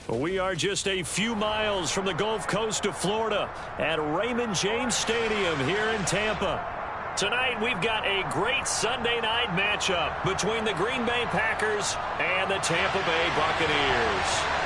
We are just a few miles from the Gulf Coast of Florida at Raymond James Stadium here in Tampa. Tonight, we've got a great Sunday night matchup between the Green Bay Packers and the Tampa Bay Buccaneers.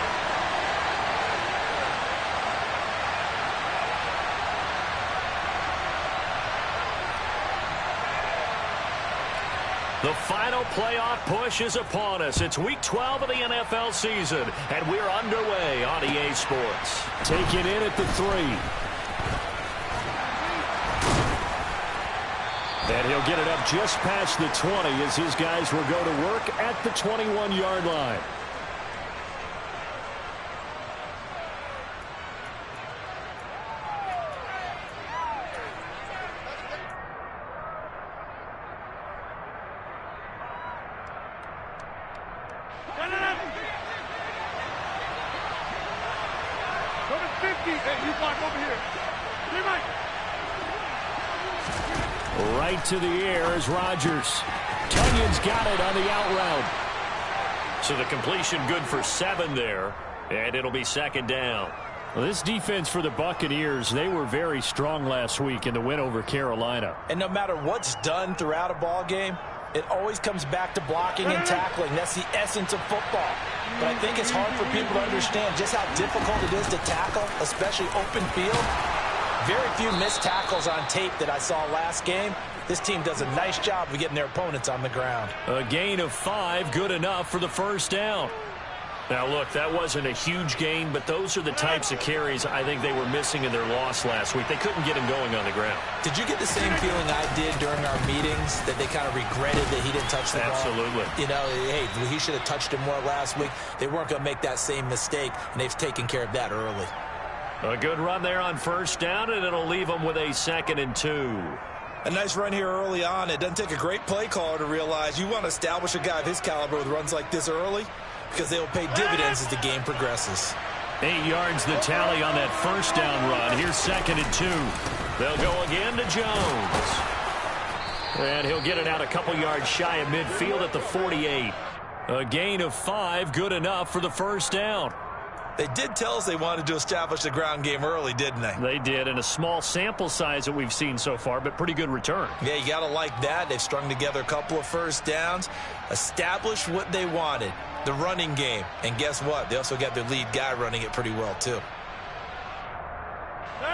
The final playoff push is upon us. It's Week 12 of the NFL season, and we're underway on EA Sports. Taking in at the 3. And he'll get it up just past the 20 as his guys will go to work at the 21-yard line. Right to the air is Rodgers. Tunyon's got it on the out route. So the completion good for 7 there, and it'll be second down. Well, this defense for the Buccaneers, they were very strong last week in the win over Carolina. And no matter what's done throughout a ball game, it always comes back to blocking and tackling. That's the essence of football. But I think it's hard for people to understand just how difficult it is to tackle, especially open field. Very few missed tackles on tape that I saw last game. This team does a nice job of getting their opponents on the ground. A gain of 5, good enough for the first down. Now, look, that wasn't a huge gain, but those are the types of carries I think they were missing in their loss last week. They couldn't get him going on the ground. Did you get the same feeling I did during our meetings, that they kind of regretted that he didn't touch the ball? Absolutely. You know, hey, he should have touched him more last week. They weren't going to make that same mistake, and they've taken care of that early. A good run there on first down, and it'll leave them with a 2nd and 2. A nice run here early on. It doesn't take a great play caller to realize you want to establish a guy of his caliber with runs like this early, because they will pay dividends as the game progresses. 8 yards the tally on that first down run. Here's 2nd and 2. They'll go again to Jones. And he'll get it out a couple yards shy of midfield at the 48. A gain of 5, good enough for the first down. They did tell us they wanted to establish the ground game early, didn't they? They did, and a small sample size that we've seen so far, but pretty good return. Yeah, you got to like that. They've strung together a couple of first downs, established what they wanted, the running game. And guess what? They also got their lead guy running it pretty well, too.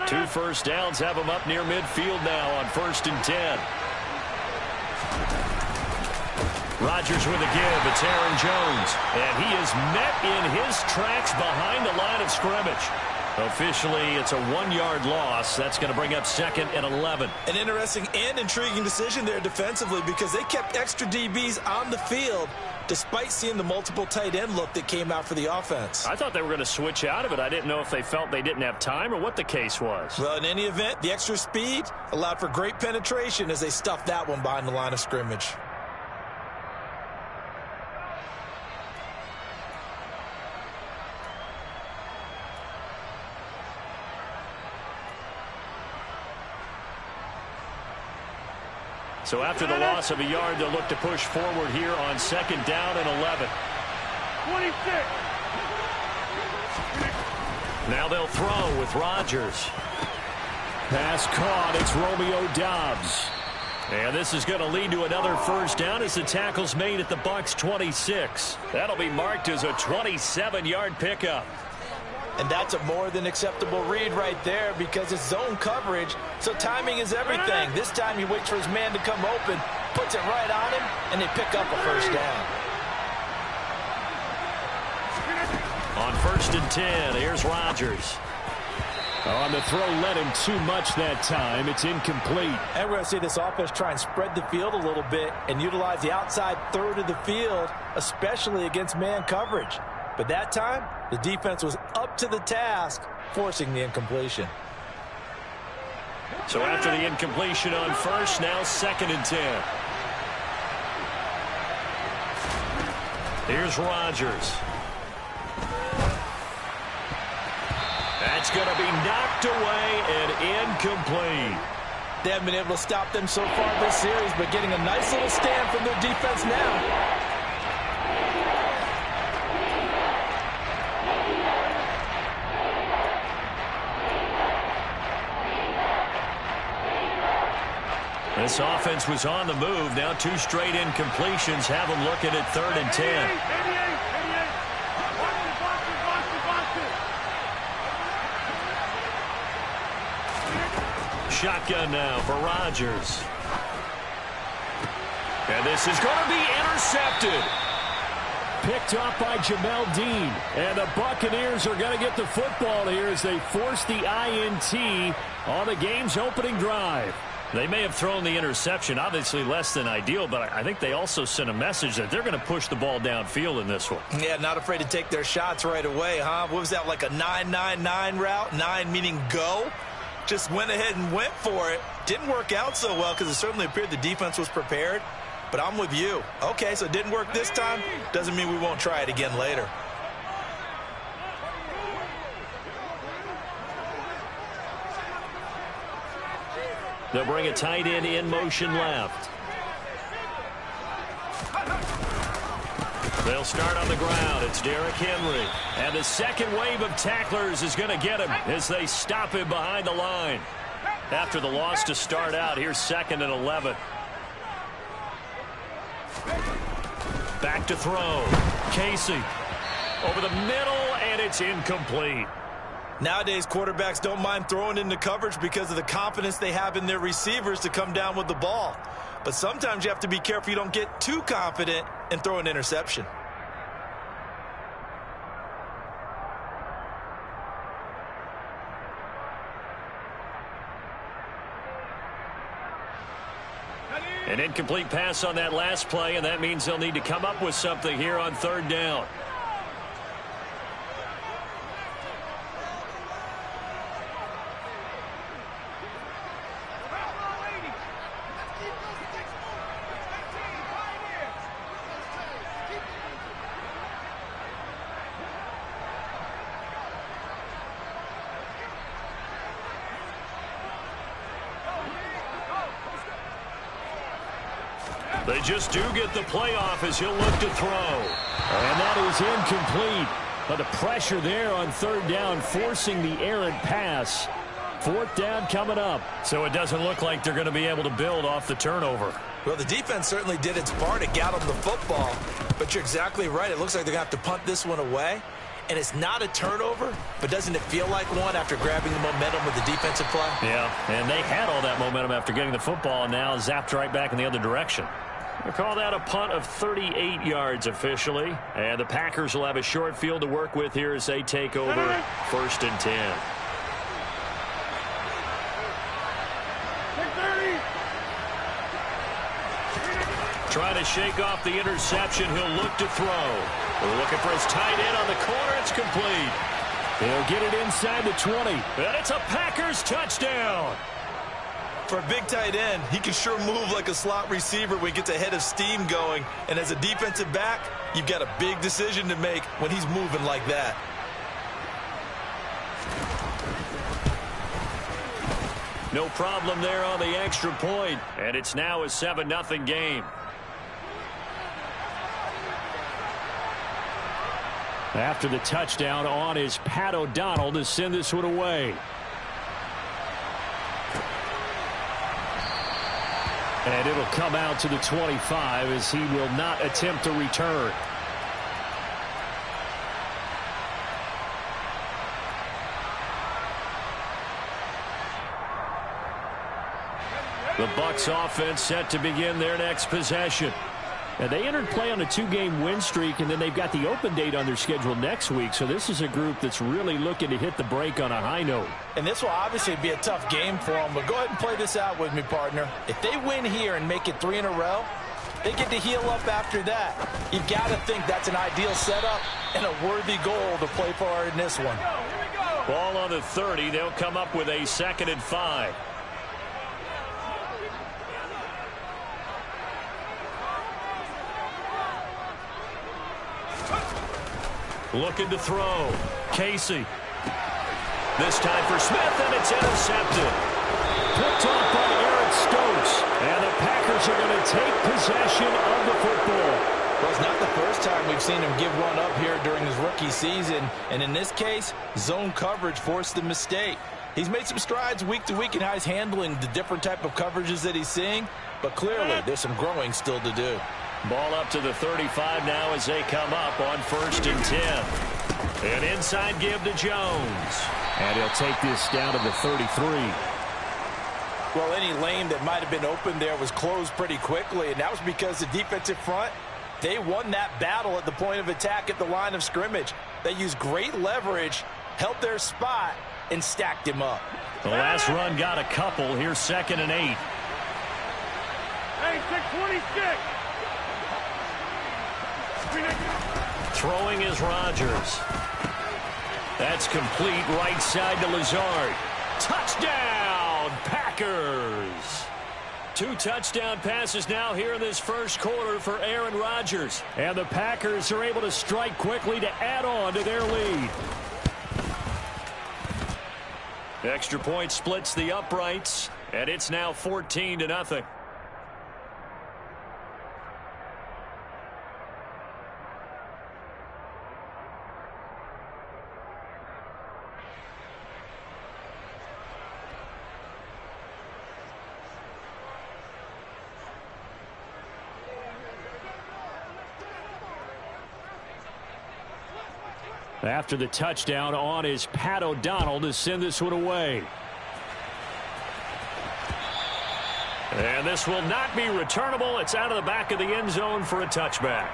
2 first downs have them up near midfield now on 1st and 10. Rodgers with a give. It's Aaron Jones. And he is met in his tracks behind the line of scrimmage. Officially, it's a 1-yard loss. That's going to bring up 2nd and 11. An interesting and intriguing decision there defensively, because they kept extra DBs on the field despite seeing the multiple tight end look that came out for the offense. I thought they were going to switch out of it. I didn't know if they felt they didn't have time or what the case was. Well, in any event, the extra speed allowed for great penetration as they stuffed that one behind the line of scrimmage. So after the loss of a yard, they'll look to push forward here on 2nd down and 11. 26. Now they'll throw with Rodgers. Pass caught. It's Romeo Doubs. And this is going to lead to another first down as the tackle's made at the Bucs 26. That'll be marked as a 27-yard pickup. And that's a more than acceptable read right there, because it's zone coverage, so timing is everything. This time he waits for his man to come open, puts it right on him, and they pick up a first down. On 1st and 10, here's Rodgers. On the throw, led him too much that time. It's incomplete. And we're going to see this offense try and spread the field a little bit and utilize the outside third of the field, especially against man coverage. But that time, the defense was up to the task, forcing the incompletion. So after the incompletion on first, now 2nd and 10. Here's Rodgers. That's going to be knocked away and incomplete. They haven't been able to stop them so far this series, but getting a nice little stand from their defense now. This offense was on the move. Now 2 straight incompletions have them looking at 3rd and 10. Shotgun now for Rodgers. And this is going to be intercepted. Picked off by Jamel Dean. And the Buccaneers are going to get the football here as they force the INT on the game's opening drive. They may have thrown the interception, obviously less than ideal, but I think they also sent a message that they're going to push the ball downfield in this one. Yeah, not afraid to take their shots right away, huh? What was that, like a 9-9-9 route? 9 meaning go? Just went ahead and went for it. Didn't work out so well because it certainly appeared the defense was prepared. But I'm with you. Okay, so it didn't work this time. Doesn't mean we won't try it again later. They'll bring a tight end in motion left. They'll start on the ground. It's Derrick Henry. And the second wave of tacklers is going to get him as they stop him behind the line. After the loss to start out, here's 2nd and 11. Back to throw. Casey over the middle, and it's incomplete. Nowadays, quarterbacks don't mind throwing into coverage because of the confidence they have in their receivers to come down with the ball. But sometimes you have to be careful you don't get too confident and throw an interception. An incomplete pass on that last play, and that means they'll need to come up with something here on 3rd down. They just do get the playoff as he'll look to throw. And that is incomplete. But the pressure there on 3rd down, forcing the errant pass. 4th down coming up. So it doesn't look like they're going to be able to build off the turnover. Well, the defense certainly did its part to get them the football. But you're exactly right. It looks like they're going to have to punt this one away. And it's not a turnover, but doesn't it feel like one after grabbing the momentum with the defensive play? Yeah, and they had all that momentum after getting the football, and now zapped right back in the other direction. We'll call that a punt of 38 yards officially. And the Packers will have a short field to work with here as they take over 1st and 10. Trying to shake off the interception. He'll look to throw. We're looking for his tight end on the corner. It's complete. He'll get it inside the 20. And it's a Packers touchdown. For a big tight end, he can sure move like a slot receiver when he gets a head of steam going. And as a defensive back, you've got a big decision to make when he's moving like that. No problem there on the extra point. And it's now a 7-0 game. After the touchdown on is Pat O'Donnell to send this one away. And it'll come out to the 25 as he will not attempt to return. The Bucs offense set to begin their next possession. And they entered play on a 2-game win streak, and then they've got the open date on their schedule next week. So this is a group that's really looking to hit the break on a high note. And this will obviously be a tough game for them, but go ahead and play this out with me, partner. If they win here and make it 3 in a row, they get to heal up after that. You've got to think that's an ideal setup and a worthy goal to play for in this one. Ball on the 30. They'll come up with a 2nd and 5. Looking to throw. Casey. This time for Smith, and it's intercepted. Picked off by Eric Stokes. And the Packers are going to take possession of the football. Well, it's not the first time we've seen him give one up here during his rookie season. And in this case, zone coverage forced the mistake. He's made some strides week to week in how he's handling the different type of coverages that he's seeing. But clearly, there's some growing still to do. Ball up to the 35 now as they come up on 1st and 10. An inside give to Jones. And he'll take this down to the 33. Well, any lane that might have been open there was closed pretty quickly, and that was because the defensive front, they won that battle at the point of attack at the line of scrimmage. They used great leverage, held their spot, and stacked him up. The last run got a couple. Here's 2nd and 8. Hey, 626. Throwing is Rodgers. That's complete, right side to Lazard. Touchdown, Packers! 2 touchdown passes now here in this first quarter for Aaron Rodgers. And the Packers are able to strike quickly to add on to their lead. Extra point splits the uprights, and it's now 14-0. After the touchdown, on is Pat O'Donnell to send this one away. And this will not be returnable. It's out of the back of the end zone for a touchback.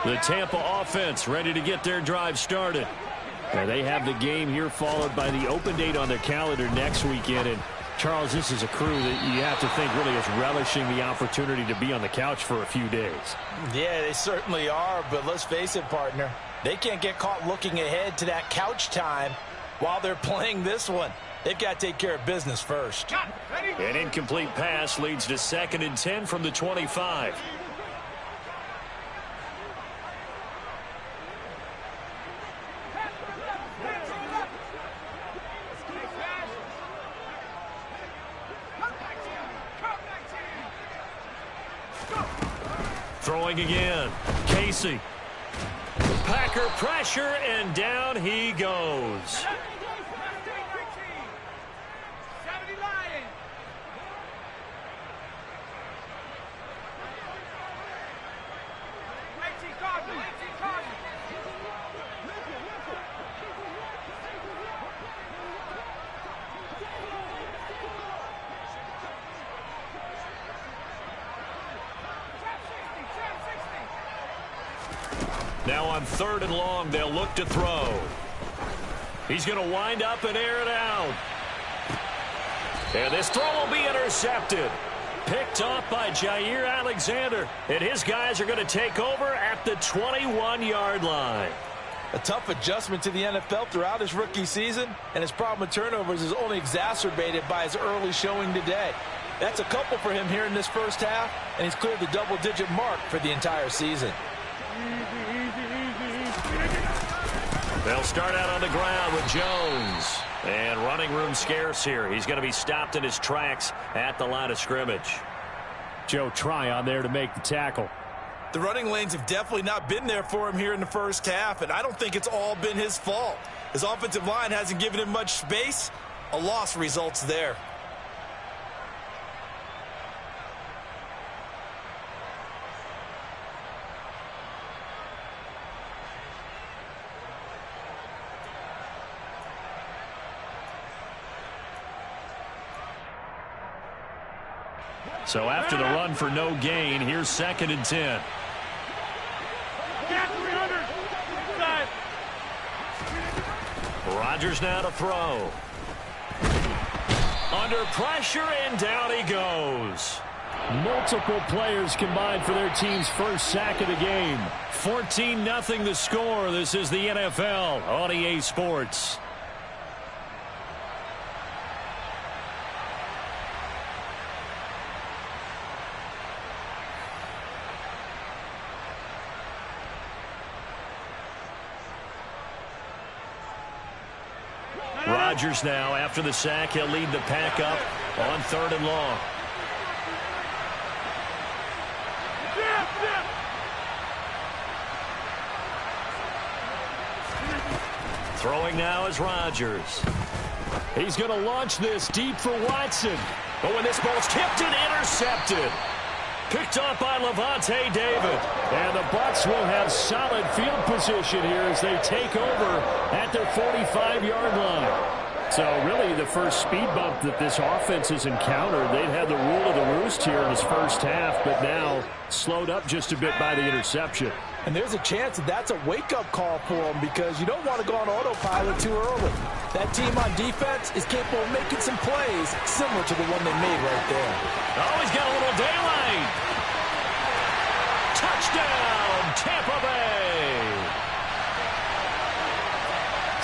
The Tampa offense ready to get their drive started. And they have the game here followed by the open date on their calendar next weekend. And Charles, this is a crew that you have to think really is relishing the opportunity to be on the couch for a few days. Yeah, they certainly are, but let's face it, partner. They can't get caught looking ahead to that couch time while they're playing this one. They've got to take care of business first. An incomplete pass leads to 2nd and 10 from the 25. Throwing again. Casey. Packer pressure, and down he goes. Now on 3rd and long, they'll look to throw. He's going to wind up and air it out. And this throw will be intercepted. Picked off by Jair Alexander. And his guys are going to take over at the 21-yard line. A tough adjustment to the NFL throughout his rookie season, and his problem with turnovers is only exacerbated by his early showing today. That's a couple for him here in this first half, and he's cleared the double-digit mark for the entire season. They'll start out on the ground with Jones. And running room scarce here. He's going to be stopped in his tracks at the line of scrimmage. Joe Tryon there to make the tackle. The running lanes have definitely not been there for him here in the first half, and I don't think it's all been his fault. His offensive line hasn't given him much space. A loss results there. So after the run for no gain, here's 2nd and 10. Rodgers now to throw. Under pressure, and down he goes. Multiple players combined for their team's first sack of the game. 14-0 the score. This is the NFL on EA Sports. Rodgers now, after the sack, he'll lead the pack up on 3rd and long. Throwing now is Rodgers. He's going to launch this deep for Watson. But when this ball's tipped and intercepted. Picked up by Levante David. And the Bucs will have solid field position here as they take over at their 45-yard line. So really the first speed bump that this offense has encountered, they'd had the rule of the roost here in this first half, but now slowed up just a bit by the interception. And there's a chance that that's a wake-up call for them because you don't want to go on autopilot too early. That team on defense is capable of making some plays similar to the one they made right there. Oh, he's got a little daylight. Touchdown, Tampa Bay.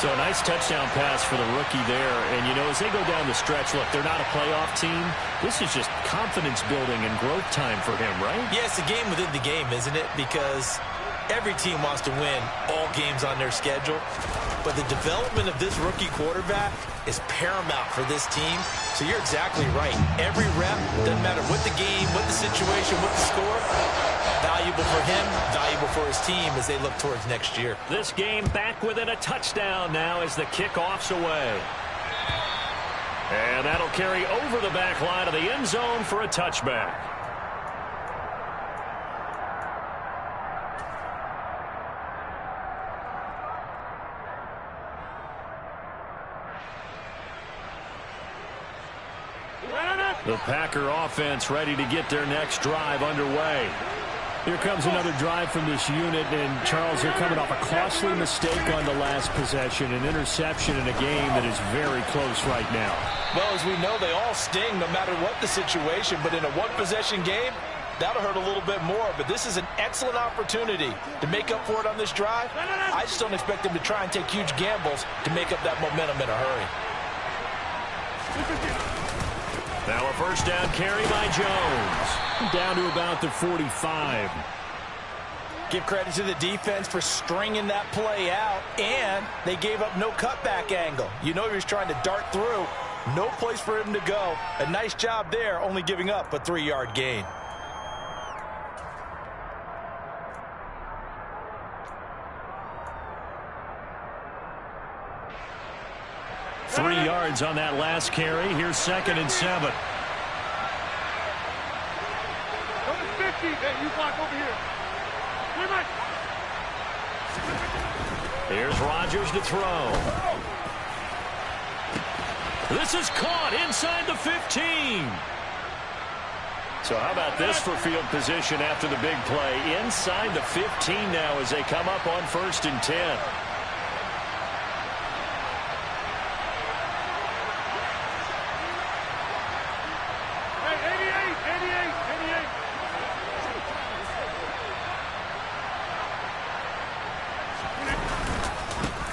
So a nice touchdown pass for the rookie there. And, you know, as they go down the stretch, look, they're not a playoff team. This is just confidence building and growth time for him, right? Yeah, it's a game within the game, isn't it? Because every team wants to win all games on their schedule. But the development of this rookie quarterback is paramount for this team. So you're exactly right. Every rep, doesn't matter what the game, what the situation, what the score, valuable for him, valuable for his team as they look towards next year. This game back within a touchdown now as the kickoff's away. And that'll carry over the back line of the end zone for a touchback. The Packer offense ready to get their next drive underway. Here comes another drive from this unit, and Charles, they're coming off a costly mistake on the last possession, an interception in a game that is very close right now. Well, as we know, they all sting no matter what the situation, but in a one-possession game, that'll hurt a little bit more. But this is an excellent opportunity to make up for it on this drive. I just don't expect them to try and take huge gambles to make up that momentum in a hurry. Now a first down carry by Jones. Down to about the 45. Give credit to the defense for stringing that play out, and they gave up no cutback angle. You know he was trying to dart through. No place for him to go. A nice job there, only giving up a 3-yard gain. Three yards on that last carry. Here's 2nd and 7. Here's Rodgers to throw. This is caught inside the 15. So how about this for field position after the big play? Inside the 15 now as they come up on 1st and 10.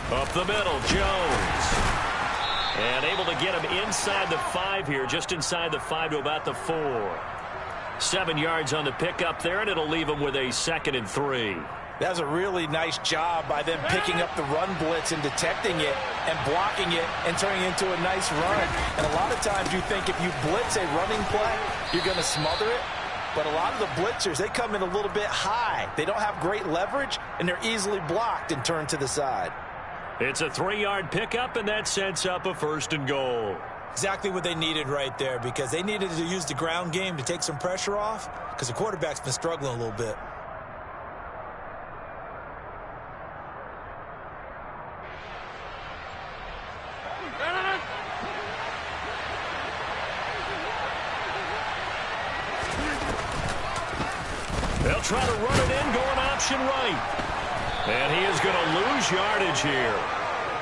Up the middle, Jones. And able to get him inside the 5 here, just inside the 5 to about the 4. 7 yards on the pickup there, and it'll leave him with a 2nd and 3. That was a really nice job by them picking up the run blitz and detecting it and blocking it and turning it into a nice run. And a lot of times you think if you blitz a running play, you're going to smother it. But a lot of the blitzers, they come in a little bit high. They don't have great leverage, and they're easily blocked and turned to the side. It's a 3-yard pickup, and that sets up a 1st and goal. Exactly what they needed right there, because they needed to use the ground game to take some pressure off, because the quarterback's been struggling a little bit. They'll try to run it in, going option right. And he is going to lose yardage here.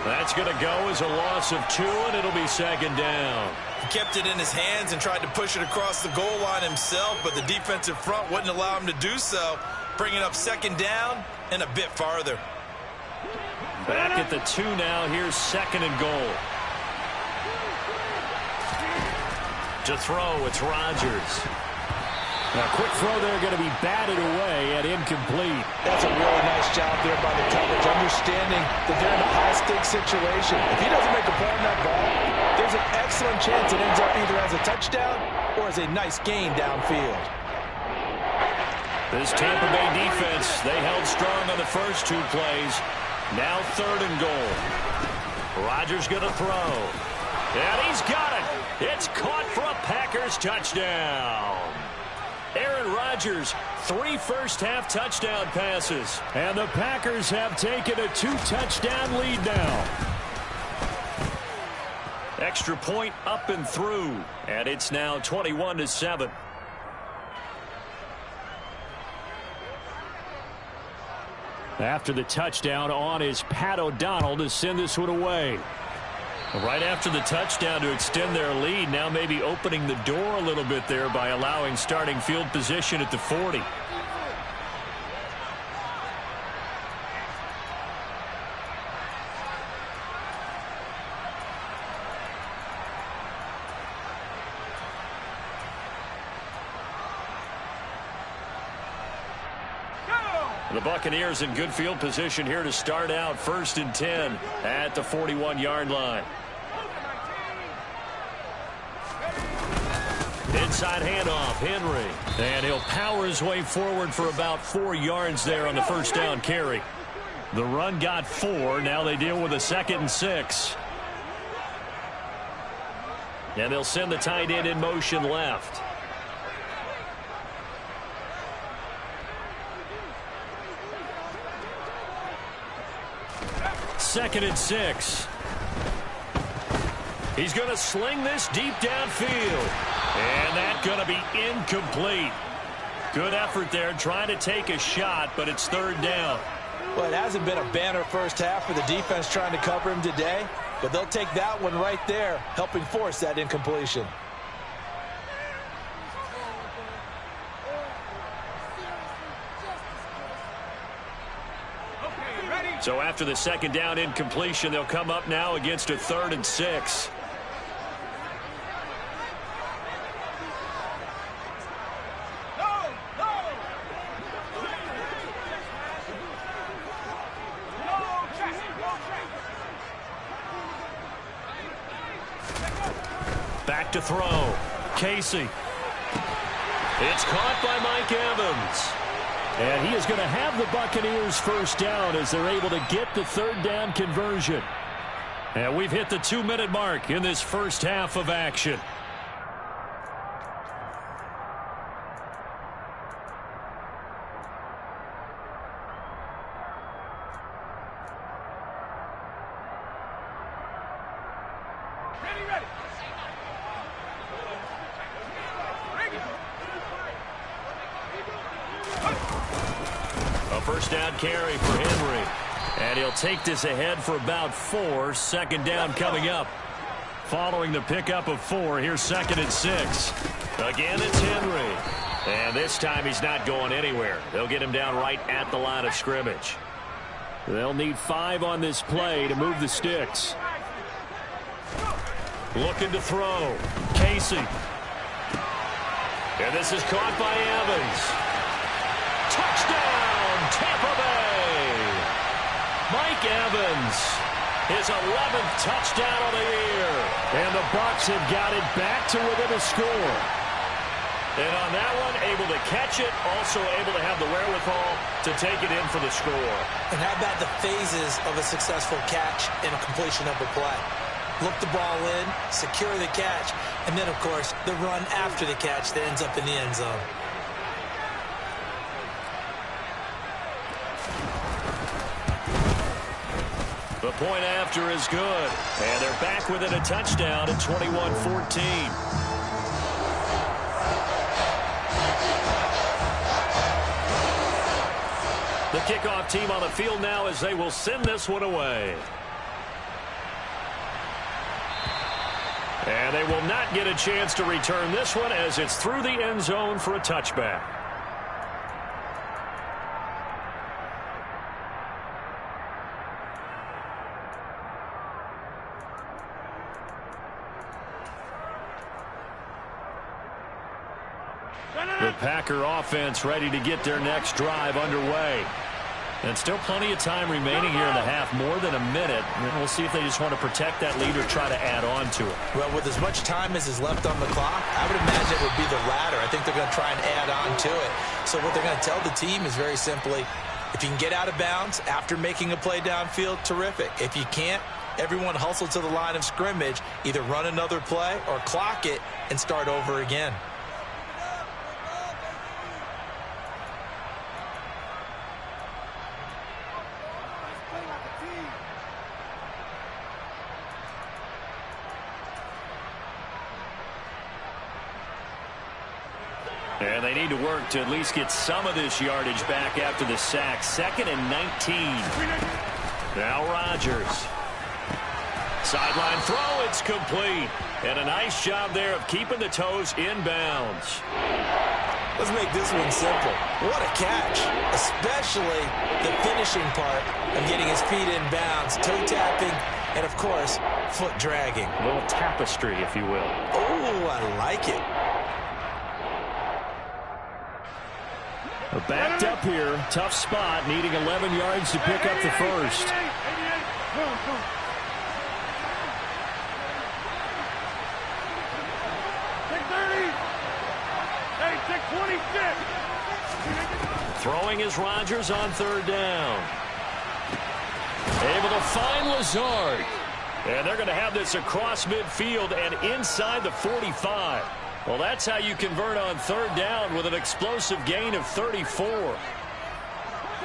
That's going to go as a loss of 2, and it'll be 2nd down. He kept it in his hands and tried to push it across the goal line himself, but the defensive front wouldn't allow him to do so, bringing up 2nd down and a bit farther. Back at the 2 now. Here's 2nd and goal. To throw, it's Rodgers. A quick throw there, going to be batted away and incomplete. That's a really nice job there by the coverage, understanding that they're in a high-stakes situation. If he doesn't make a play on that ball, there's an excellent chance it ends up either as a touchdown or as a nice gain downfield. This Tampa Bay defense, they held strong on the first 2 plays. Now 3rd and goal. Rodgers going to throw. And he's got it. It's caught for a Packers touchdown. Aaron Rodgers, 3 first-half touchdown passes. And the Packers have taken a 2-touchdown lead now. Extra point up and through. And it's now 21-7. After the touchdown, on is Pat O'Donnell to send this one away. Right after the touchdown to extend their lead, now maybe opening the door a little bit there by allowing starting field position at the 40. The Buccaneers in good field position here to start out 1st and 10 at the 41-yard line. Inside handoff, Henry. And he'll power his way forward for about 4 yards there on the 1st down carry. The run got 4. Now they deal with a 2nd and 6. And they'll send the tight end in motion left. Second and 6. He's going to sling this deep downfield. And that's going to be incomplete. Good effort there trying to take a shot, but it's 3rd down. Well, it hasn't been a banner first half for the defense trying to cover him today, but they'll take that one right there, helping force that incompletion. So after the 2nd down incompletion, they'll come up now against a 3rd and 6. Back to throw. Casey. It's caught by Mike Evans. And he is going to have the Buccaneers 1st down as they're able to get the 3rd down conversion. And we've hit the 2-minute mark in this first half of action. A 1st down carry for Henry. And he'll take this ahead for about 4. 2nd down coming up. Following the pickup of 4, here's 2nd and 6. Again, it's Henry. And this time he's not going anywhere. They'll get him down right at the line of scrimmage. They'll need 5 on this play to move the sticks. Looking to throw. Casey. And this is caught by Evans. Touchdown, Tampa Bay. Mike Evans, his 11th touchdown of the year. And the Bucs have got it back to within a score. And on that one, able to catch it, also able to have the wherewithal to take it in for the score. And how about the phases of a successful catch and a completion of a play? Look the ball in, secure the catch, and then, of course, the run after the catch that ends up in the end zone. The point after is good. And they're back within a touchdown at 21-14. The kickoff team on the field now as they will send this one away. And they will not get a chance to return this one as it's through the end zone for a touchback. The Packer offense ready to get their next drive underway. And still plenty of time remaining here in the half, more than a minute. And we'll see if they just want to protect that lead or try to add on to it. Well, with as much time as is left on the clock, I would imagine it would be the latter. I think they're going to try and add on to it. So what they're going to tell the team is very simply, if you can get out of bounds after making a play downfield, terrific. If you can't, everyone hustle to the line of scrimmage, either run another play or clock it and start over again. And they need to work to at least get some of this yardage back after the sack. 2nd and 19. Now Rodgers. Sideline throw, it's complete. And a nice job there of keeping the toes inbounds. Let's make this one simple. What a catch, especially the finishing part of getting his feet in bounds, toe tapping, and of course, foot dragging. A little tapestry, if you will. Oh, I like it. Backed up here, tough spot, needing 11 yards to pick up the first. Throwing is Rodgers on 3rd down. Able to find Lazard. And they're going to have this across midfield and inside the 45. Well, that's how you convert on 3rd down with an explosive gain of 34.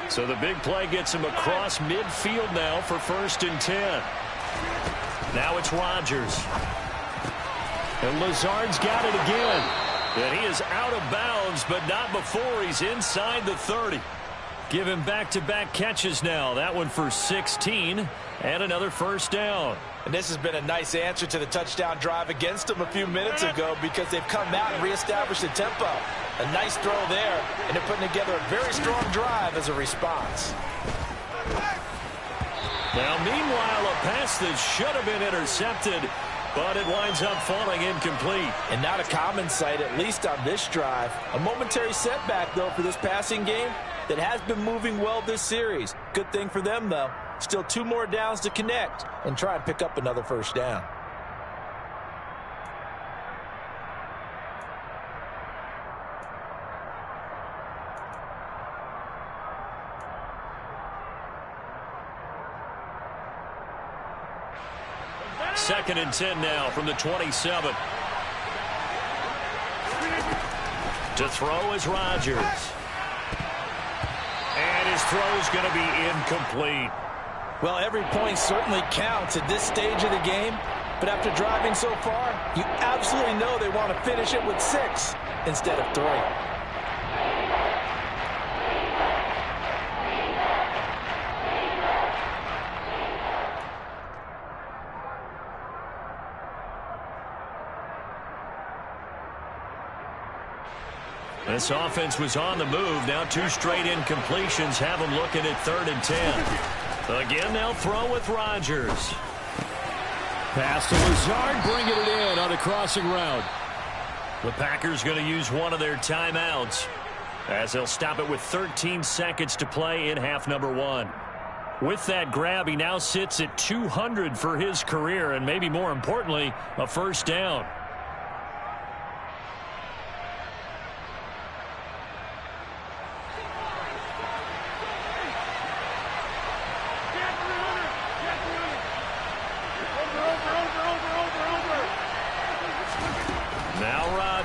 So the big play gets him across midfield now for 1st and 10. Now it's Rodgers. And Lazard's got it again. And he is out of bounds, but not before he's inside the 30. Give him back-to-back catches now. That one for 16 and another 1st down. And this has been a nice answer to the touchdown drive against them a few minutes ago because they've come out and reestablished the tempo. A nice throw there, and they're putting together a very strong drive as a response. Now, meanwhile, a pass that should have been intercepted, but it winds up falling incomplete. And not a common sight, at least on this drive. A momentary setback, though, for this passing game that has been moving well this series. Good thing for them, though. Still 2 more downs to connect and try and pick up another 1st down. Second and 10 now from the 27. To throw is Rodgers. And his throw is going to be incomplete. Well, every point certainly counts at this stage of the game, but after driving so far, you absolutely know they want to finish it with 6 instead of 3. This offense was on the move. Now 2 straight incompletions have them looking at 3rd and 10. Again, they'll throw with Rodgers. Pass to Lazard, bringing it in on the crossing route. The Packers going to use one of their timeouts as they'll stop it with 13 seconds to play in half number 1. With that grab, he now sits at 200 for his career, and maybe more importantly, a 1st down.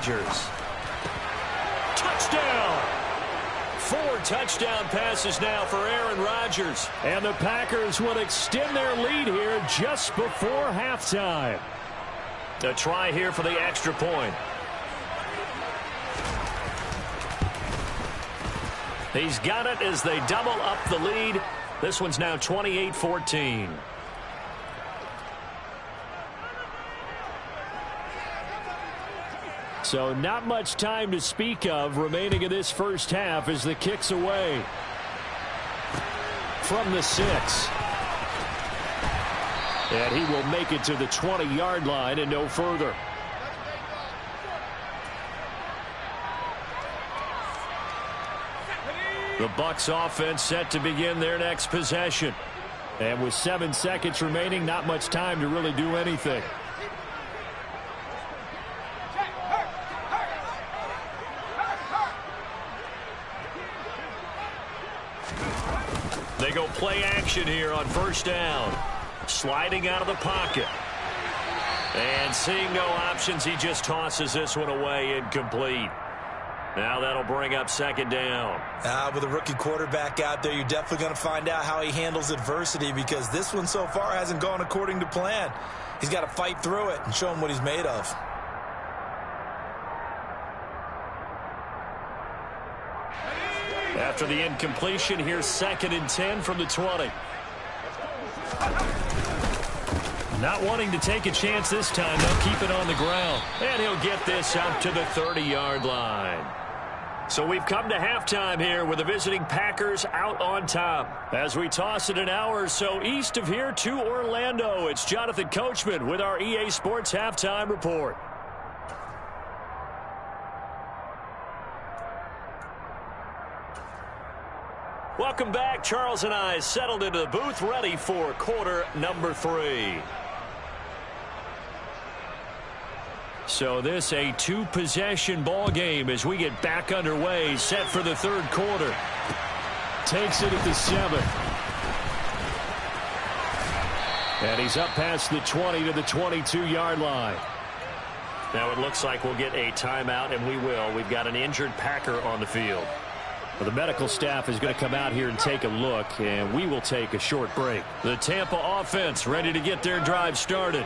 Rodgers. Touchdown! 4 touchdown passes now for Aaron Rodgers. And the Packers will extend their lead here just before halftime. A try here for the extra point. He's got it as they double up the lead. This one's now 28-14. So not much time to speak of remaining in this first half as the kick's away. From the 6. And he will make it to the 20-yard line and no further. The Bucs offense set to begin their next possession. And with 7 seconds remaining, not much time to really do anything. They go play action here on first down. Sliding out of the pocket. And seeing no options, he just tosses this one away incomplete. Now that'll bring up second down. With a rookie quarterback out there, you're definitely going to find out how he handles adversity, because this one so far hasn't gone according to plan. He's got to fight through it and show him what he's made of. After the incompletion, here's 2nd and 10 from the 20. Not wanting to take a chance this time, they'll keep it on the ground. And he'll get this out to the 30-yard line. So we've come to halftime here with the visiting Packers out on top. As we toss it an hour or so east of here to Orlando, it's Jonathan Coachman with our EA Sports Halftime Report. Welcome back. Charles and I settled into the booth, ready for quarter number 3. So this a 2-possession ball game as we get back underway, set for the third quarter. Takes it at the 7. And he's up past the 20 to the 22-yard line. Now it looks like we'll get a timeout, and we will. We've got an injured Packer on the field. Well, the medical staff is going to come out here and take a look, and we will take a short break. The Tampa offense ready to get their drive started.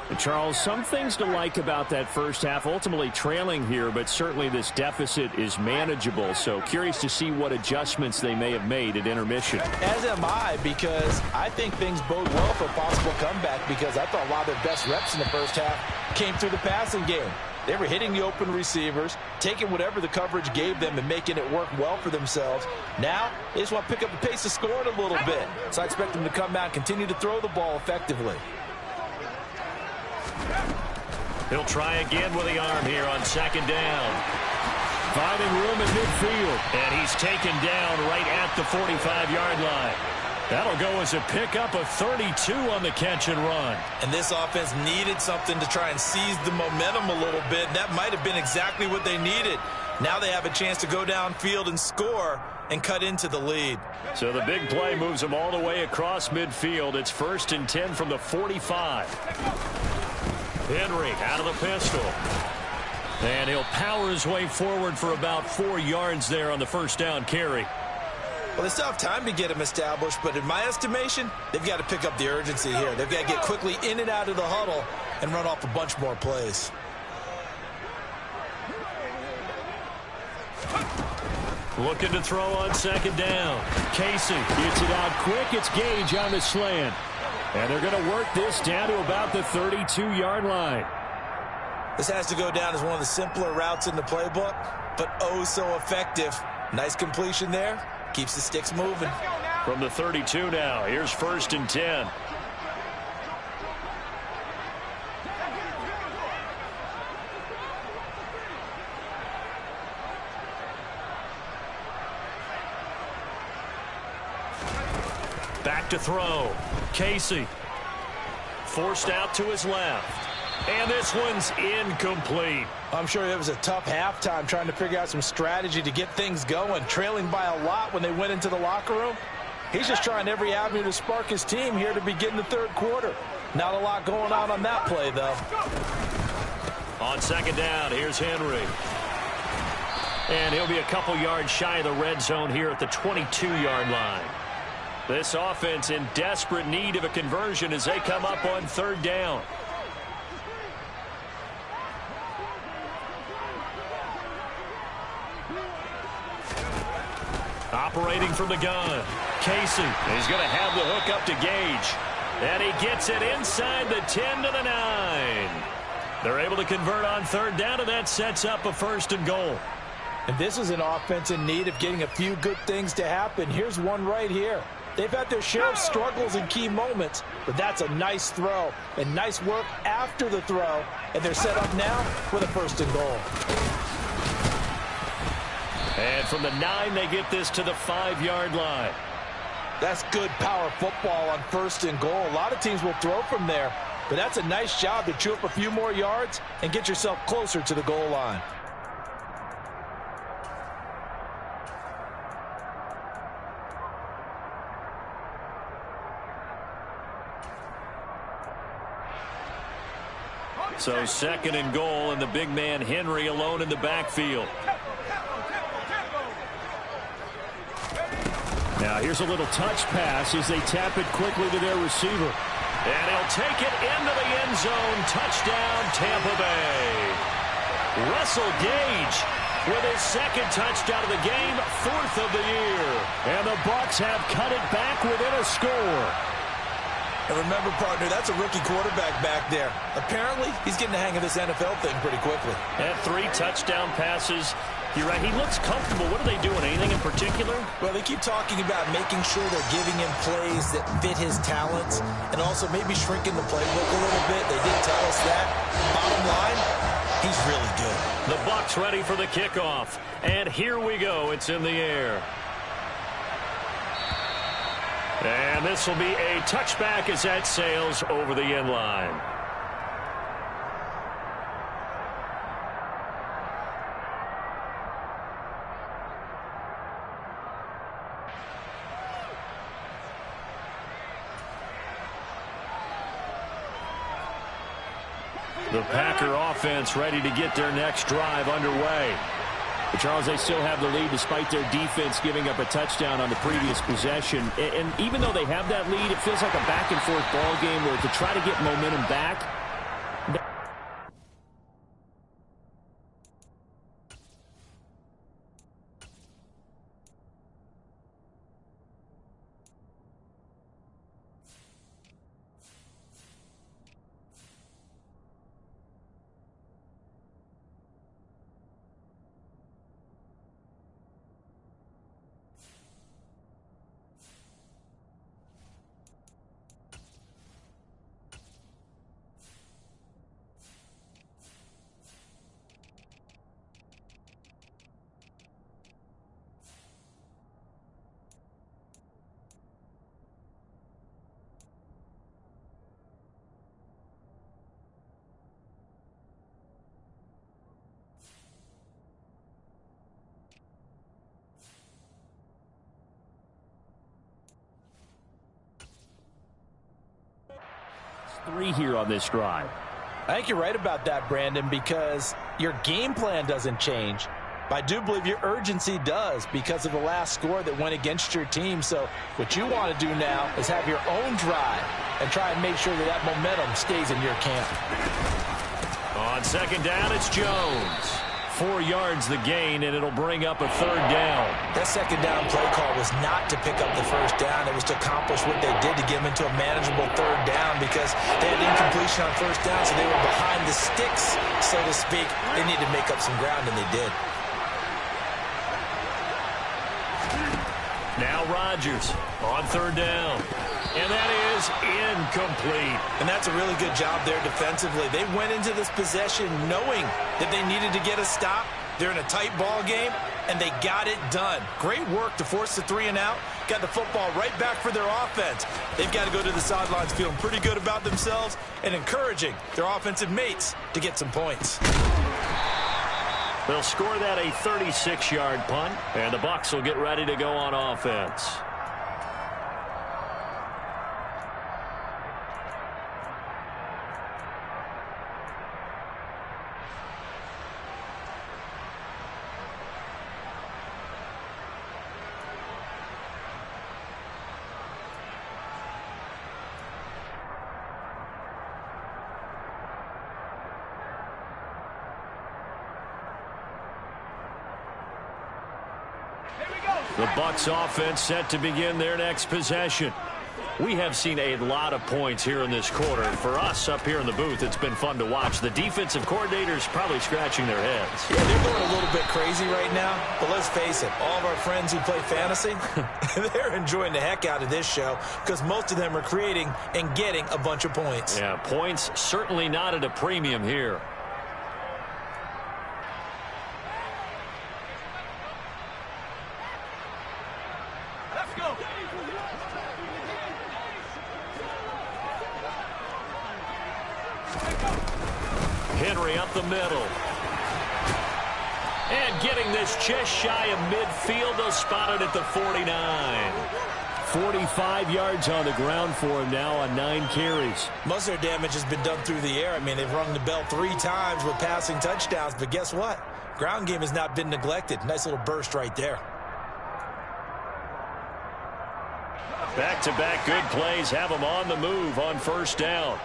And Charles, some things to like about that first half, ultimately trailing here, but certainly this deficit is manageable. So curious to see what adjustments they may have made at intermission. As am I, because I think things bode well for a possible comeback, because I thought a lot of their best reps in the first half came through the passing game. They were hitting the open receivers, taking whatever the coverage gave them and making it work well for themselves. Now, they just want to pick up the pace of scoring a little bit. So I expect them to come out and continue to throw the ball effectively. He'll try again with the arm here on second down. Finding room at midfield. And he's taken down right at the 45-yard line. That'll go as a pickup of 32 on the catch and run. And this offense needed something to try and seize the momentum a little bit. That might have been exactly what they needed. Now they have a chance to go downfield and score and cut into the lead. So the big play moves them all the way across midfield. It's 1st and 10 from the 45. Henry out of the pistol. And he'll power his way forward for about 4 yards there on the first down carry. Well, they still have time to get him established, but in my estimation, they've got to pick up the urgency here. They've got to get quickly in and out of the huddle and run off a bunch more plays. Looking to throw on second down. Casey gets it out quick. It's Gage on the slant. And they're going to work this down to about the 32-yard line. This has to go down as one of the simpler routes in the playbook, but oh so effective. Nice completion there. Keeps the sticks moving. From the 32 now, here's 1st and 10. Back to throw. Casey. Forced out to his left. And this one's incomplete. I'm sure it was a tough halftime trying to figure out some strategy to get things going, trailing by a lot when they went into the locker room. He's just trying every avenue to spark his team here to begin the third quarter. Not a lot going on that play, though. On second down, here's Henry. And he'll be a couple yards shy of the red zone here at the 22-yard line. This offense in desperate need of a conversion as they come up on third down. Operating from the gun, Casey. He's going to have the hook up to Gage. And he gets it inside the 10 to the 9. They're able to convert on third down, and that sets up a 1st and goal. And this is an offense in need of getting a few good things to happen. Here's one right here. They've had their share of struggles in key moments, but that's a nice throw and nice work after the throw. And they're set up now with a 1st and goal. And from the 9, they get this to the 5-yard line. That's good power football on 1st and goal. A lot of teams will throw from there, but that's a nice job to chew up a few more yards and get yourself closer to the goal line. So 2nd and goal, and the big man Henry alone in the backfield. Now here's a little touch pass as they tap it quickly to their receiver. And he'll take it into the end zone. Touchdown, Tampa Bay. Russell Gage with his 2nd touchdown of the game, 4th of the year. And the Bucs have cut it back within a score. And remember, partner, that's a rookie quarterback back there. Apparently, he's getting the hang of this NFL thing pretty quickly. And 3 touchdown passes. You're right, he looks comfortable. What are they doing? Anything in particular? Well, they keep talking about making sure they're giving him plays that fit his talents and also maybe shrinking the playbook a little bit. They did tell us that. Bottom line, he's really good. The Bucs ready for the kickoff. And here we go. It's in the air. And this will be a touchback as that sails over the end line. The Packer offense ready to get their next drive underway. But Charles, they still have the lead despite their defense giving up a touchdown on the previous possession. And even though they have that lead, it feels like a back-and-forth ball game where to try to get momentum back. Three here on this drive. I think you're right about that, Brandon, because your game plan doesn't change. But I do believe your urgency does because of the last score that went against your team. So what you want to do now is have your own drive and try and make sure that that momentum stays in your camp. On second down, it's Jones. 4 yards the gain, and it'll bring up a third down. That second down play call was not to pick up the first down. It was to accomplish what they did to get them into a manageable third down because they had incompletion on first down, so they were behind the sticks, so to speak. They needed to make up some ground, and they did. Now Rodgers on third down. And that is incomplete. And that's a really good job there defensively. They went into this possession knowing that they needed to get a stop. They're in a tight ball game, and they got it done. Great work to force the 3 and out. Got the football right back for their offense. They've got to go to the sidelines feeling pretty good about themselves and encouraging their offensive mates to get some points. They'll score that a 36-yard punt, and the Bucs will get ready to go on offense. The Bucs offense set to begin their next possession. We have seen a lot of points here in this quarter. For us up here in the booth, it's been fun to watch. The defensive coordinators probably scratching their heads. Yeah, they're going a little bit crazy right now. But let's face it, all of our friends who play fantasy, they're enjoying the heck out of this show because most of them are creating and getting a bunch of points. Yeah, points certainly not at a premium here. Let's go. Henry up the middle. And getting this just shy of midfield. They'll spot it at the 49. 45 yards on the ground for him now on 9 carries. Most of their damage has been done through the air. I mean, they've rung the bell 3 times with passing touchdowns. But guess what? Ground game has not been neglected. Nice little burst right there. Back-to-back good plays have them on the move on first down.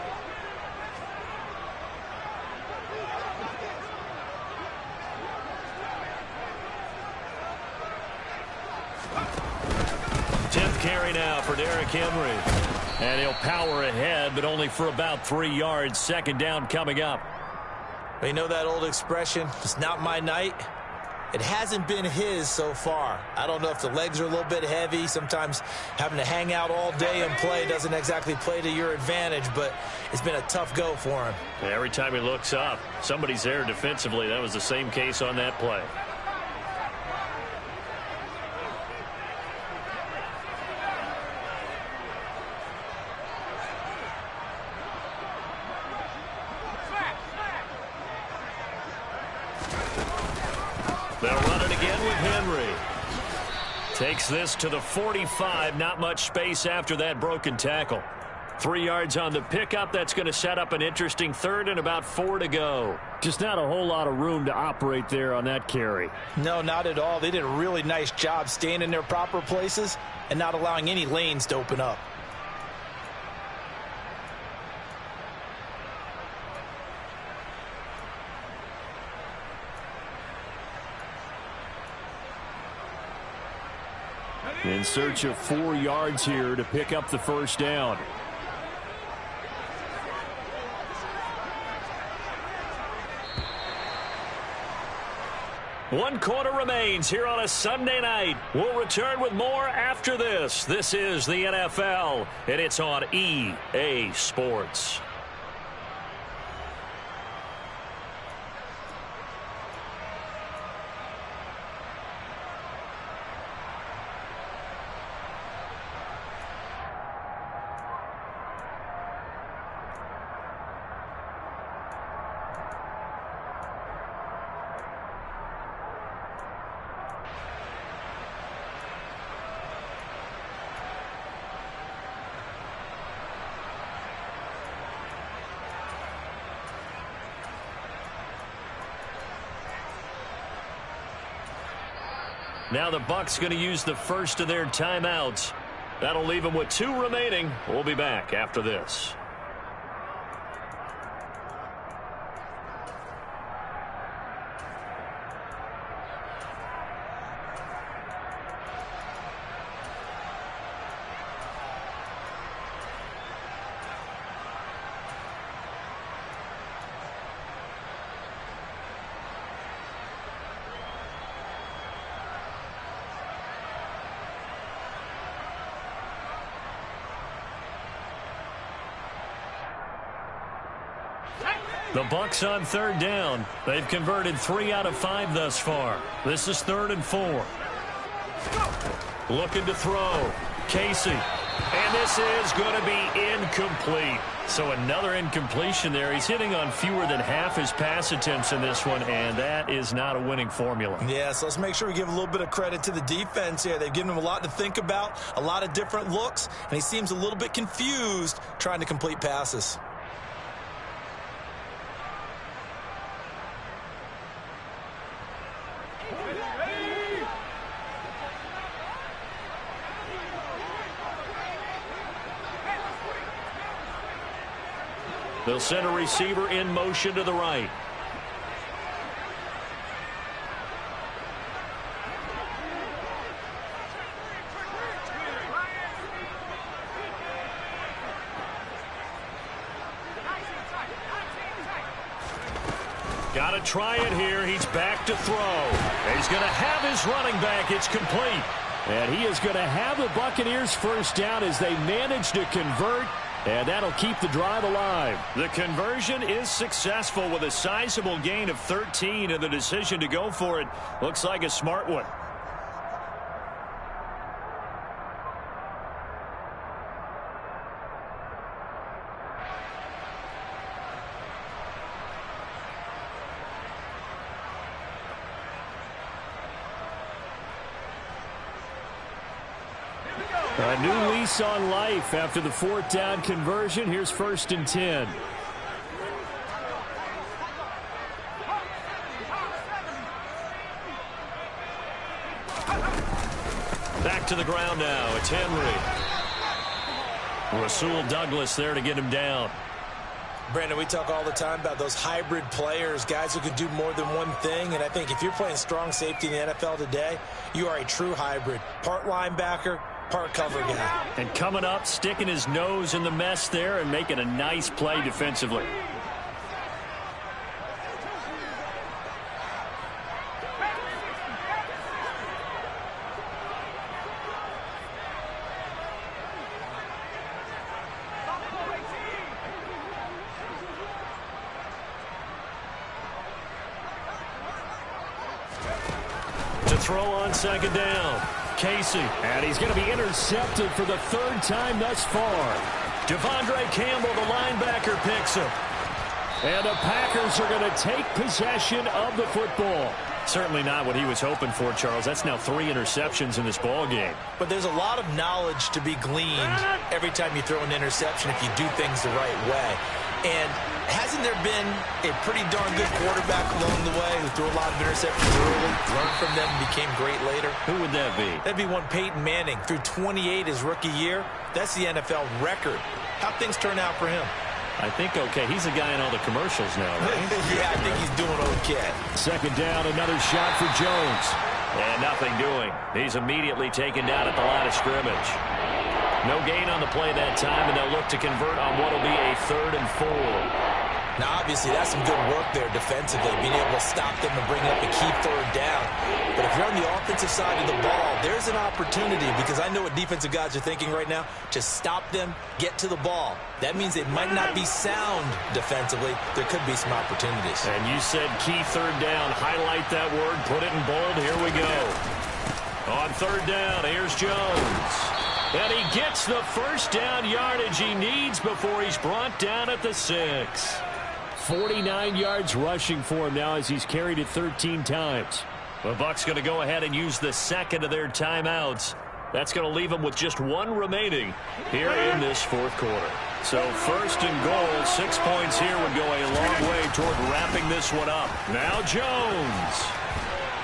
Carry now for Derrick Henry. And he'll power ahead, but only for about 3 yards. Second down coming up. You know that old expression, it's not my night? It hasn't been his so far. I don't know if the legs are a little bit heavy. Sometimes having to hang out all day and play doesn't exactly play to your advantage, but it's been a tough go for him. Every time he looks up, somebody's there defensively. That was the same case on that play. They'll run it again with Henry. Takes this to the 45. Not much space after that broken tackle. 3 yards on the pickup. That's going to set up an interesting third and about 4 to go. Just not a whole lot of room to operate there on that carry. No, not at all. They did a really nice job staying in their proper places and not allowing any lanes to open up. In search of 4 yards here to pick up the first down. One quarter remains here on a Sunday night. We'll return with more after this. This is the NFL, and it's on EA Sports. Now the Bucs going to use the first of their timeouts. That'll leave them with 2 remaining. We'll be back after this. The Bucs on third down. They've converted 3 out of 5 thus far. This is 3rd and 4. Looking to throw. Casey. And this is going to be incomplete. So another incompletion there. He's hitting on fewer than half his pass attempts in this one, and that is not a winning formula. Yeah, so let's make sure we give a little bit of credit to the defense here. They've given him a lot to think about, a lot of different looks, and he seems a little bit confused trying to complete passes. They'll send a receiver in motion to the right. Got to try it here. He's back to throw. He's going to have his running back. It's complete. And he is going to have the Buccaneers first down as they manage to convert. And that'll keep the drive alive. The conversion is successful with a sizable gain of 13, and the decision to go for it looks like a smart one. A new lease on life after the fourth down conversion. Here's 1st and 10. Back to the ground now. It's Henry. Rasul Douglas there to get him down. Brandon, we talk all the time about those hybrid players, guys who can do more than one thing. And I think if you're playing strong safety in the NFL today, you are a true hybrid. Part linebacker, part cover guy. And coming up, sticking his nose in the mess there and making a nice play defensively. To throw on 2nd down. Casey. And he's going to be intercepted for the 3rd time thus far. Devondre Campbell, the linebacker, picks him. And the Packers are going to take possession of the football. Certainly not what he was hoping for, Charles. That's now 3 interceptions in this ball game. But there's a lot of knowledge to be gleaned every time you throw an interception if you do things the right way. And hasn't there been a pretty darn good quarterback along the way who threw a lot of interceptions early, learned from them, and became great later? Who would that be? That'd be one Peyton Manning. Threw 28 his rookie year. That's the NFL record. How'd things turn out for him? I think okay. He's a guy in all the commercials now, right? Yeah, I think he's doing okay. 2nd down, another shot for Jones. And nothing doing. He's immediately taken down at the line of scrimmage. No gain on the play that time, and they'll look to convert on what will be a 3rd and 4. Now, obviously, that's some good work there defensively, being able to stop them and bring up a key 3rd down. But if you're on the offensive side of the ball, there's an opportunity, because I know what defensive guys are thinking right now. Just stop them, get to the ball. That means it might not be sound defensively. There could be some opportunities. And you said key 3rd down. Highlight that word. Put it in bold. Here we go. On 3rd down, here's Jones. And he gets the first down yardage he needs before he's brought down at the 6. 49 yards rushing for him now as he's carried it 13 times. The Bucs going to go ahead and use the 2nd of their timeouts. That's going to leave them with just 1 remaining here in this 4th quarter. So 1st and goal, 6 points here would go a long way toward wrapping this one up. Now Jones.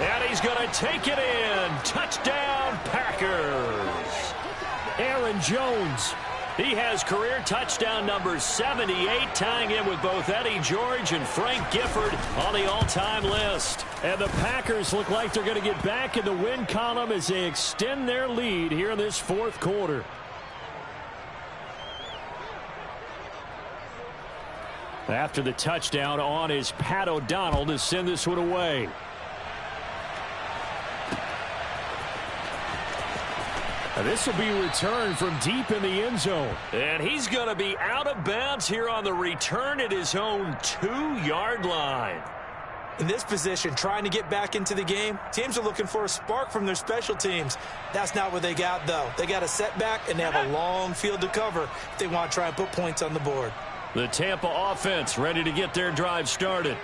And he's going to take it in. Touchdown, Packers. Aaron Jones. He has career touchdown number 78, tying in with both Eddie George and Frank Gifford on the all-time list. And the Packers look like they're going to get back in the win column as they extend their lead here in this 4th quarter. After the touchdown, on is Pat O'Donnell to send this one away. And this will be returned from deep in the end zone. And he's going to be out of bounds here on the return at his own 2-yard line. In this position, trying to get back into the game, teams are looking for a spark from their special teams. That's not what they got, though. They got a setback, and they have a long field to cover if they want to try and put points on the board. The Tampa offense ready to get their drive started.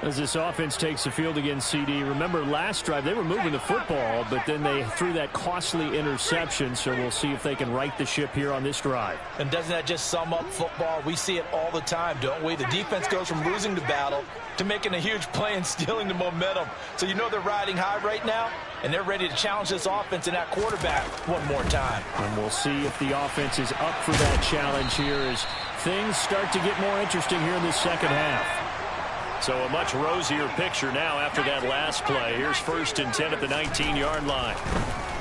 As this offense takes the field against CD, remember last drive they were moving the football, but then they threw that costly interception, so we'll see if they can right the ship here on this drive. And doesn't that just sum up football? We see it all the time, don't we? The defense goes from losing the battle to making a huge play and stealing the momentum. So you know they're riding high right now, and they're ready to challenge this offense and that quarterback one more time. And we'll see if the offense is up for that challenge here as things start to get more interesting here in this 2nd half. So a much rosier picture now after that last play. Here's 1st and 10 at the 19-yard line.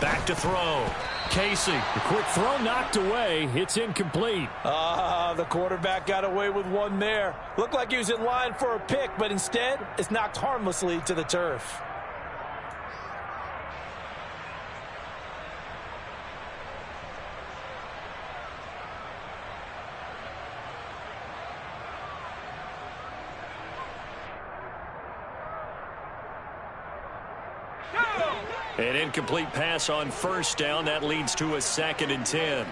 Back to throw. Casey. The quick throw knocked away. It's incomplete. The quarterback got away with one there. Looked like he was in line for a pick, but instead, it's knocked harmlessly to the turf. An incomplete pass on first down. That leads to a 2nd and 10.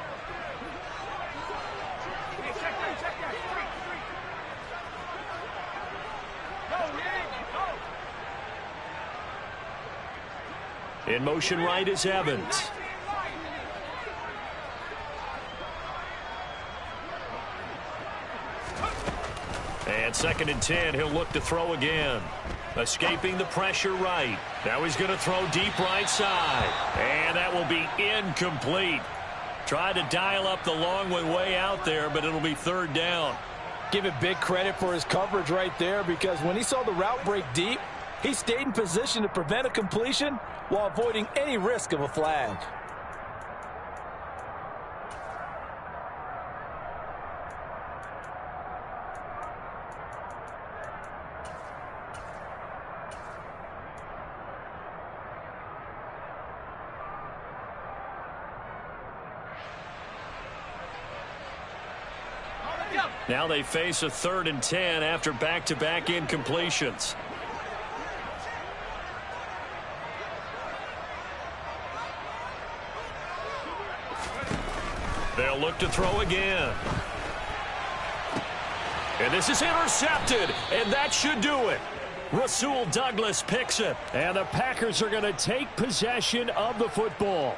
In motion right is Evans. And 2nd and 10. He'll look to throw again. Escaping the pressure right. Now he's going to throw deep right side. And that will be incomplete. Tried to dial up the long way out there, but it'll be 3rd down. Give it big credit for his coverage right there, because when he saw the route break deep, he stayed in position to prevent a completion while avoiding any risk of a flag. Now they face a 3rd and 10 after back-to-back incompletions. They'll look to throw again. And this is intercepted, and that should do it. Rasul Douglas picks it. And the Packers are going to take possession of the football.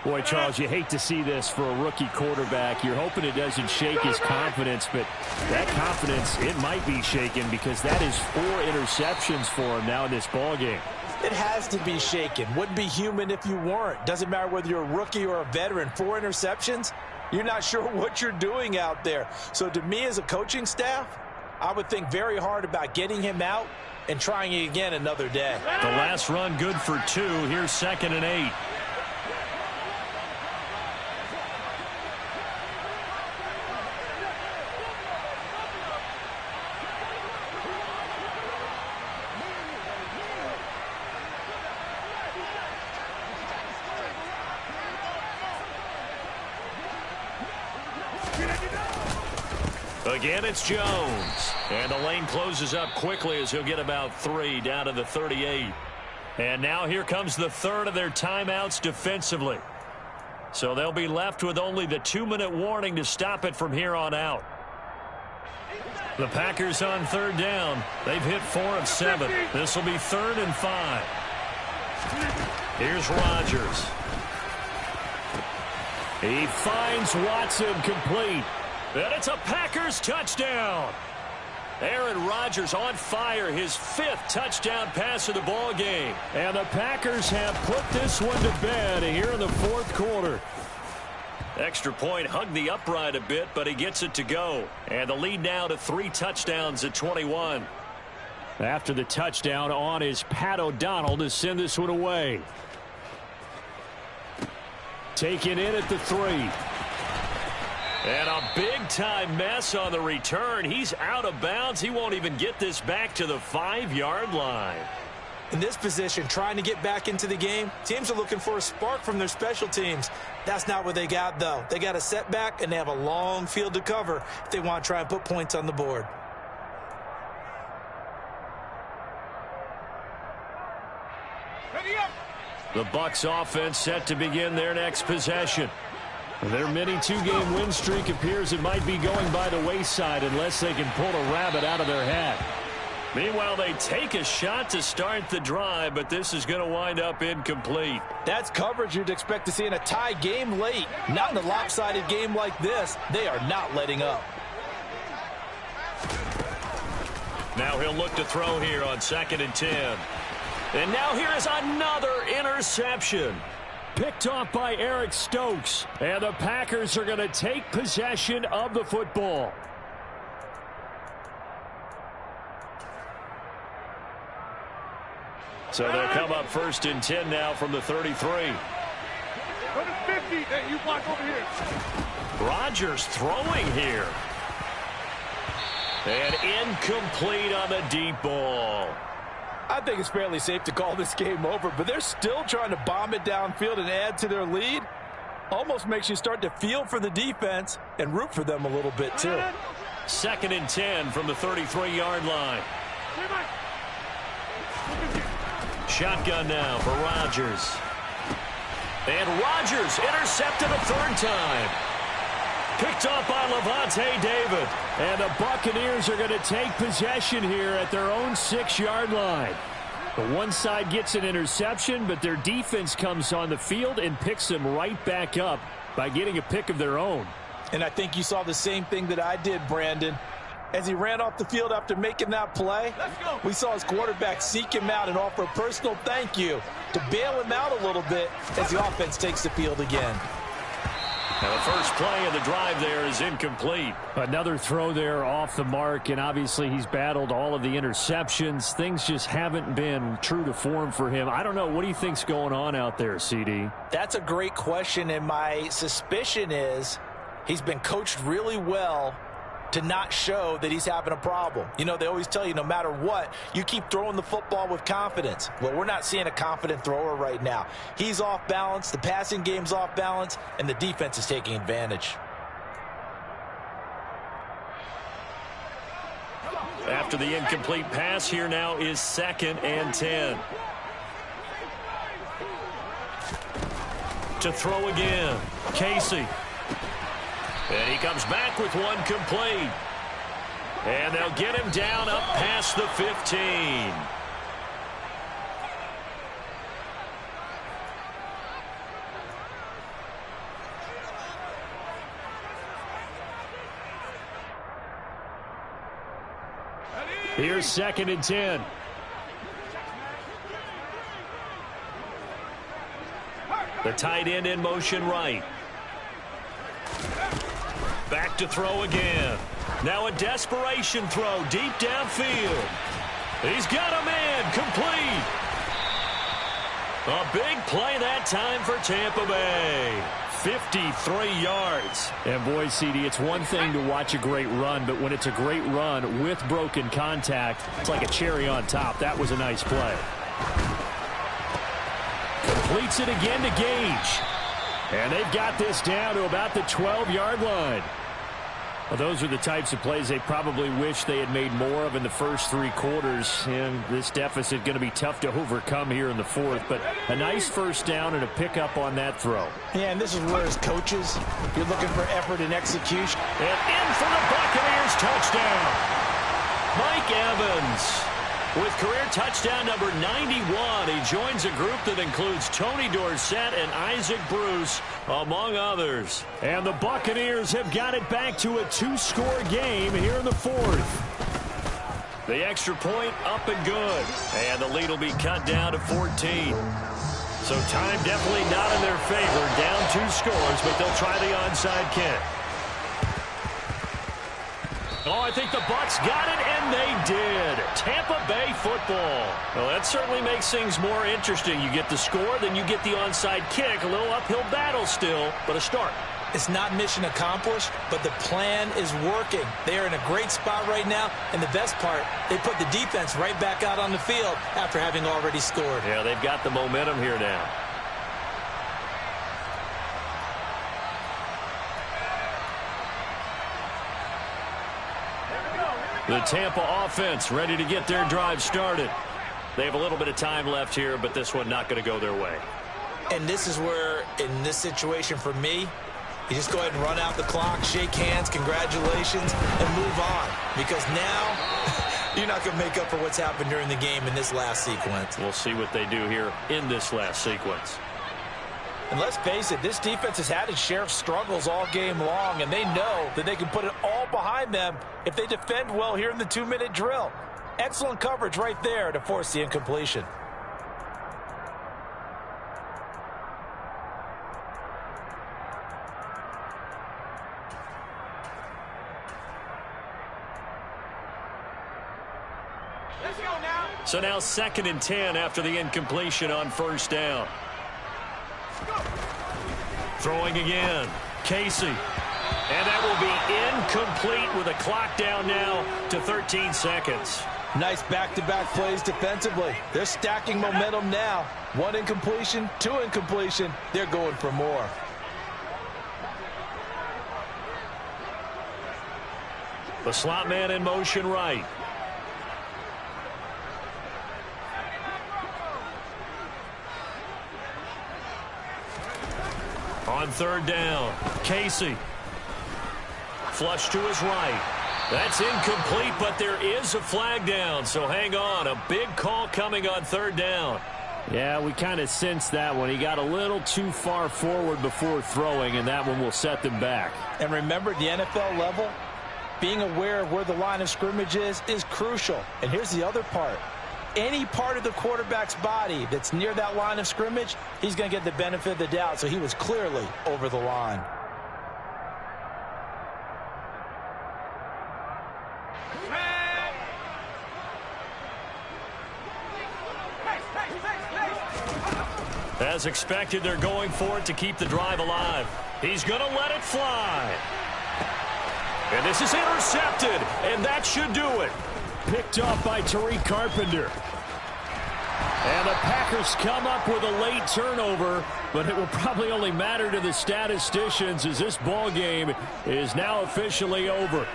Boy, Charles, you hate to see this for a rookie quarterback. You're hoping it doesn't shake his confidence, but that confidence, it might be shaken because that is 4 interceptions for him now in this ballgame. It has to be shaken. Wouldn't be human if you weren't. Doesn't matter whether you're a rookie or a veteran. 4 interceptions, you're not sure what you're doing out there. So to me as a coaching staff, I would think very hard about getting him out and trying it again another day. The last run good for 2. Here's 2nd and 8. Again, it's Jones. And the lane closes up quickly as he'll get about 3 down to the 38. And now here comes the 3rd of their timeouts defensively. So they'll be left with only the 2-minute warning to stop it from here on out. The Packers on 3rd down. They've hit 4 of 7. This will be 3rd and 5. Here's Rodgers. He finds Watson complete. And it's a Packers touchdown. Aaron Rodgers on fire, his 5th touchdown pass of the ball game. And the Packers have put this one to bed here in the 4th quarter. Extra point hugged the upright a bit, but he gets it to go. And the lead now to 3 touchdowns at 21. After the touchdown on is Pat O'Donnell to send this one away. Taken in at the 3. And a big-time mess on the return. He's out of bounds. He won't even get this back to the 5-yard line. In this position, trying to get back into the game, teams are looking for a spark from their special teams. That's not what they got, though. They got a setback, and they have a long field to cover if they want to try and put points on the board. The Bucs offense set to begin their next possession. Their mini 2-game win streak appears it might be going by the wayside unless they can pull a rabbit out of their hat. Meanwhile, they take a shot to start the drive, but this is going to wind up incomplete. That's coverage you'd expect to see in a tie game late. Not in a lopsided game like this. They are not letting up. Now he'll look to throw here on 2nd and 10. And now here is another interception. Picked off by Eric Stokes. And the Packers are going to take possession of the football. So they'll come up 1st and 10 now from the 33. Hey, you block over here. Rodgers throwing here. And incomplete on the deep ball. I think it's fairly safe to call this game over, but they're still trying to bomb it downfield and add to their lead. Almost makes you start to feel for the defense and root for them a little bit, too. 2nd and 10 from the 33-yard line. Shotgun now for Rodgers. And Rodgers intercepted a 3rd time. Picked up by Levante David. And the Buccaneers are going to take possession here at their own 6-yard line. The one side gets an interception, but their defense comes on the field and picks them right back up by getting a pick of their own. And I think you saw the same thing that I did, Brandon. As he ran off the field after making that play, we saw his quarterback seek him out and offer a personal thank you to bail him out a little bit as the offense takes the field again. Now the first play of the drive there is incomplete. Another throw there off the mark, and obviously he's battled all of the interceptions. Things just haven't been true to form for him. I don't know. What do you think's going on out there, CD? That's a great question, and my suspicion is he's been coached really well to not show that he's having a problem. You know, they always tell you no matter what, you keep throwing the football with confidence. Well, we're not seeing a confident thrower right now. He's off balance, the passing game's off balance, and the defense is taking advantage. After the incomplete pass, here now is 2nd and 10. To throw again, Casey. And he comes back with one complete. And they'll get him down up past the 15. Here's 2nd and 10. The tight end in motion right. Back to throw again. Now a desperation throw deep downfield. He's got a man complete. A big play that time for Tampa Bay. 53 yards. And boy, CD, it's one thing to watch a great run, but when it's a great run with broken contact, it's like a cherry on top. That was a nice play. Completes it again to Gage. And they've got this down to about the 12-yard line. Well, those are the types of plays they probably wish they had made more of in the first 3 quarters. And this deficit going to be tough to overcome here in the 4th. But a nice first down and a pickup on that throw. Yeah, and this is where as coaches, you're looking for effort and execution. And in for the Buccaneers touchdown. Mike Evans with career touchdown number 91. He joins a group that includes Tony Dorsett and Isaac Bruce, among others. And the Buccaneers have got it back to a 2-score game here in the 4th. The extra point up and good. And the lead will be cut down to 14. So time definitely not in their favor. Down 2 scores, but they'll try the onside kick. Oh, I think the Bucs got it, and they did. Tampa Bay football. Well, that certainly makes things more interesting. You get the score, then you get the onside kick. A little uphill battle still, but a start. It's not mission accomplished, but the plan is working. They are in a great spot right now, and the best part, they put the defense right back out on the field after having already scored. Yeah, they've got the momentum here now. The Tampa offense ready to get their drive started. They have a little bit of time left here, but this one not going to go their way. And this is where, in this situation for me, you just go ahead and run out the clock, shake hands, congratulations, and move on. Because now, you're not going to make up for what's happened during the game in this last sequence. We'll see what they do here in this last sequence. And let's face it, this defense has had its share of struggles all game long, and they know that they can put it all behind them if they defend well here in the 2-minute drill. Excellent coverage right there to force the incompletion. So now 2nd and 10 after the incompletion on first down. Throwing again. Casey. And that will be incomplete with a clock down now to 13 seconds. Nice back-to-back plays defensively. They're stacking momentum now. 1 incompletion, 2 incompletion. They're going for more. The slot man in motion right. On third down, Casey. Flush to his right. That's incomplete, but there is a flag down, so hang on. A big call coming on third down. Yeah, we kind of sensed that one. He got a little too far forward before throwing, and that one will set them back. And remember, the NFL level, being aware of where the line of scrimmage is crucial. And here's the other part. Any part of the quarterback's body that's near that line of scrimmage, he's going to get the benefit of the doubt, so he was clearly over the line. As expected, they're going for it to keep the drive alive. He's going to let it fly. And this is intercepted, and that should do it. Picked off by Tariq Carpenter. And the Packers come up with a late turnover, but it will probably only matter to the statisticians as this ball game is now officially over.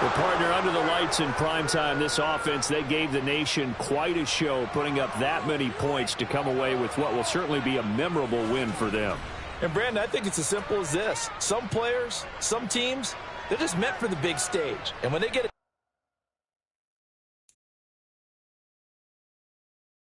Well, partner, under the lights in primetime, this offense, they gave the nation quite a show, putting up that many points to come away with what will certainly be a memorable win for them. And, Brandon, I think it's as simple as this. Some players, some teams, they're just meant for the big stage. And when they get